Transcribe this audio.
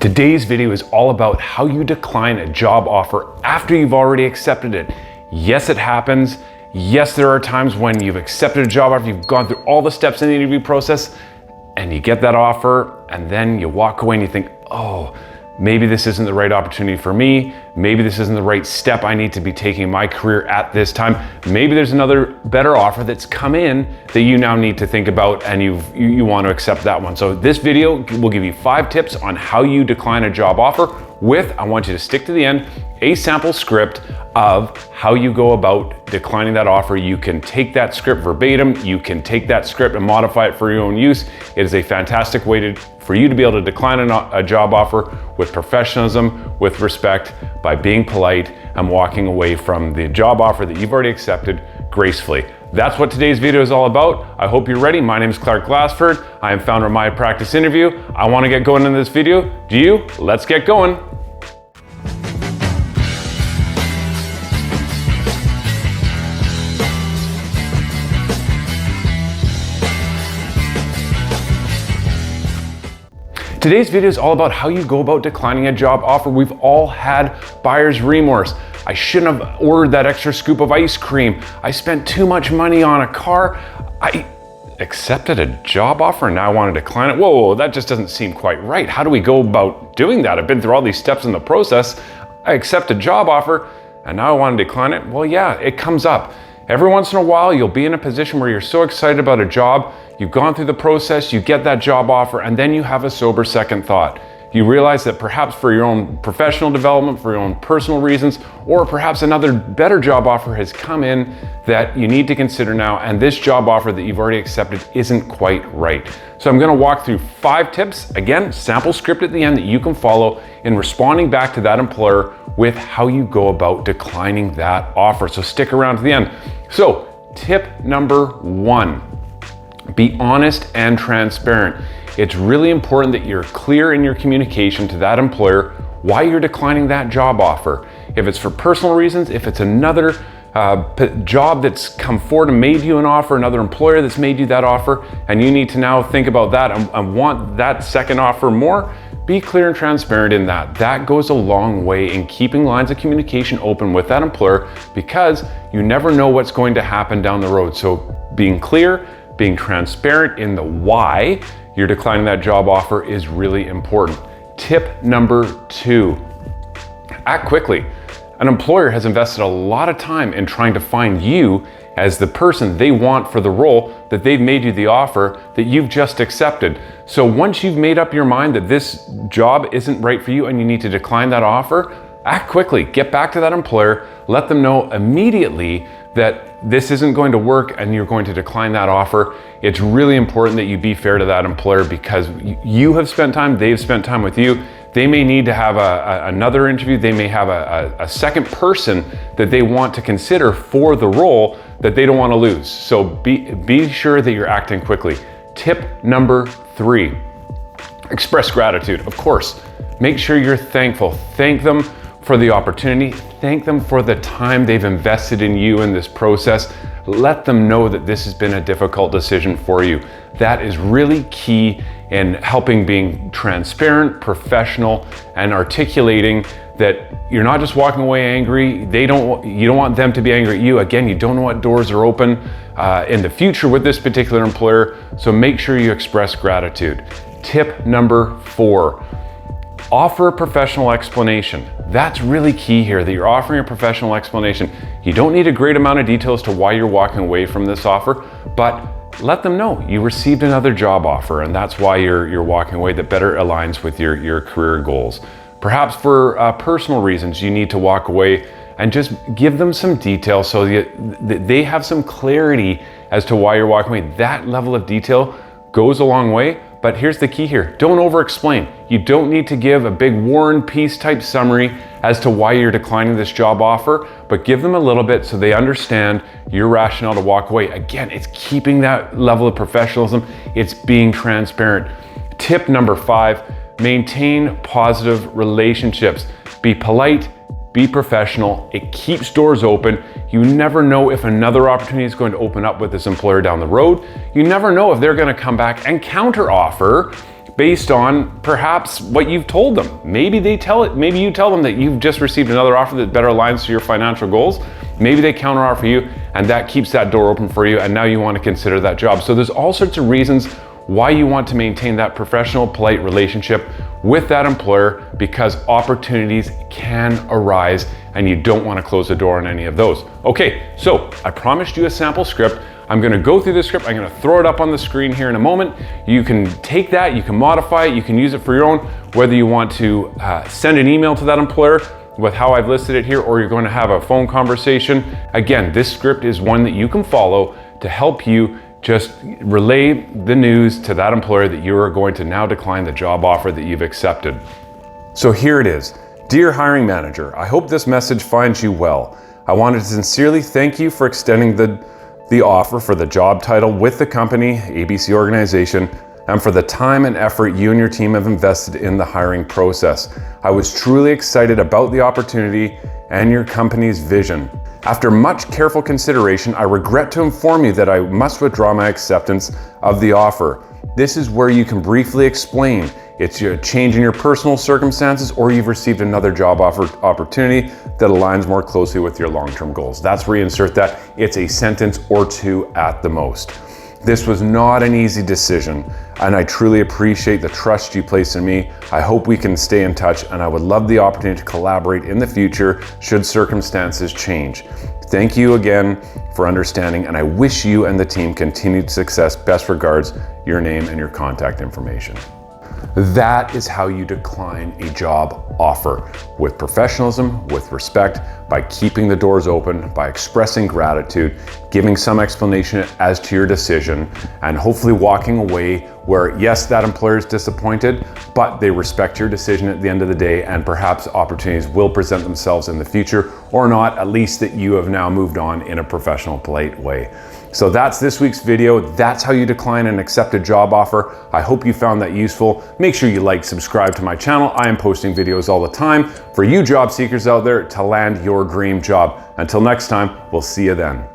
Today's video is all about how you decline a job offer after you've already accepted it. Yes, it happens. Yes, there are times when you've accepted a job offer, you've gone through all the steps in the interview process, and you get that offer, and then you walk away and you think, oh, maybe this isn't the right opportunity for me. Maybe this isn't the right step I need to be taking in my career at this time. Maybe there's another better offer that's come in that you now need to think about, and you want to accept that one. So this video will give you 5 tips on how you decline a job offer with, I want you to stick to the end, a sample script of how you go about declining that offer. You can take that script verbatim, you can take that script and modify it for your own use. It is a fantastic way for you to be able to decline a job offer with professionalism, with respect, by being polite and walking away from the job offer that you've already accepted gracefully. That's what today's video is all about. I hope you're ready. My name is Clark Glassford. I am founder of My Practice Interview. I want to get going in this video. Do you? Let's get going. Today's video is all about how you go about declining a job offer. We've all had buyer's remorse. I shouldn't have ordered that extra scoop of ice cream. I spent too much money on a car. I accepted a job offer and now I want to decline it. Whoa, that just doesn't seem quite right. How do we go about doing that? I've been through all these steps in the process. I accept a job offer and now I want to decline it. Well, yeah, it comes up. Every once in a while, you'll be in a position where you're so excited about a job, you've gone through the process, you get that job offer, and then you have a sober second thought. You realize that perhaps for your own professional development, for your own personal reasons, or perhaps another better job offer has come in that you need to consider now, and this job offer that you've already accepted isn't quite right. So I'm gonna walk through 5 tips, again, sample script at the end that you can follow in responding back to that employer with how you go about declining that offer. So stick around to the end. So tip number 1, be honest and transparent. It's really important that you're clear in your communication to that employer why you're declining that job offer. If it's for personal reasons, if it's another job that's come forward and made you an offer, another employer that's made you that offer, and you need to now think about that and want that second offer more, be clear and transparent in that. That goes a long way in keeping lines of communication open with that employer, because you never know what's going to happen down the road. So being clear, being transparent in the why you're declining that job offer is really important. Tip number 2, act quickly. An employer has invested a lot of time in trying to find you as the person they want for the role that they've made you the offer that you've just accepted. So once you've made up your mind that this job isn't right for you and you need to decline that offer, act quickly. Get back to that employer, let them know immediately that this isn't going to work and you're going to decline that offer. It's really important that you be fair to that employer, because you have spent time, they've spent time with you. They may need to have another interview. They may have a second person that they want to consider for the role that they don't want to lose. So be sure that you're acting quickly. Tip number 3, express gratitude. Of course, make sure you're thankful. Thank them for the opportunity. Thank them for the time they've invested in you in this process. Let them know that this has been a difficult decision for you. That is really key in helping being transparent, professional, and articulating that you're not just walking away angry. You don't want them to be angry at you. Again, you don't know what doors are open in the future with this particular employer, so make sure you express gratitude. Tip number 4, offer a professional explanation. That's really key here, that you're offering a professional explanation. You don't need a great amount of details to why you're walking away from this offer, but let them know you received another job offer and that's why you're walking away, that better aligns with your career goals. Perhaps for personal reasons, you need to walk away, and just give them some detail so that they have some clarity as to why you're walking away. That level of detail goes a long way. But here's the key here, don't over-explain. You don't need to give a big War and Peace type summary as to why you're declining this job offer, but give them a little bit so they understand your rationale to walk away. Again, it's keeping that level of professionalism, it's being transparent. Tip number 5, maintain positive relationships. Be polite, be professional. It keeps doors open. You never know if another opportunity is going to open up with this employer down the road. You never know if they're going to come back and counter offer based on perhaps what you've told them. Maybe you tell them that you've just received another offer that better aligns to your financial goals. Maybe they counteroffer you, and that keeps that door open for you, and now you want to consider that job. So there's all sorts of reasons why you want to maintain that professional, polite relationship with that employer, because opportunities can arise and you don't want to close the door on any of those. Okay, so I promised you a sample script. I'm going to go through the script. I'm going to throw it up on the screen here in a moment. You can take that, you can modify it, you can use it for your own, whether you want to send an email to that employer with how I've listed it here, or you're going to have a phone conversation. Again, this script is one that you can follow to help you just relay the news to that employer that you are going to now decline the job offer that you've accepted. So here it is. Dear hiring manager, I hope this message finds you well. I wanted to sincerely thank you for extending the offer for the job title with the company, ABC organization, and for the time and effort you and your team have invested in the hiring process. I was truly excited about the opportunity and your company's vision. After much careful consideration, I regret to inform you that I must withdraw my acceptance of the offer. This is where you can briefly explain it's a change in your personal circumstances, or you've received another job opportunity that aligns more closely with your long-term goals. That's where you insert that. It's a sentence or two at the most. This was not an easy decision, and I truly appreciate the trust you place in me. I hope we can stay in touch, and I would love the opportunity to collaborate in the future should circumstances change. Thank you again for understanding, and I wish you and the team continued success. Best regards, your name and your contact information. That is how you decline a job offer, with professionalism, with respect, by keeping the doors open, by expressing gratitude, giving some explanation as to your decision, and hopefully walking away where, yes, that employer is disappointed, but they respect your decision at the end of the day, and perhaps opportunities will present themselves in the future, or not, at least that you have now moved on in a professional, polite way. So that's this week's video. That's how you decline an accepted job offer. I hope you found that useful. Make sure you like, subscribe to my channel. I am posting videos all the time for you job seekers out there to land your dream job. Until next time, we'll see you then.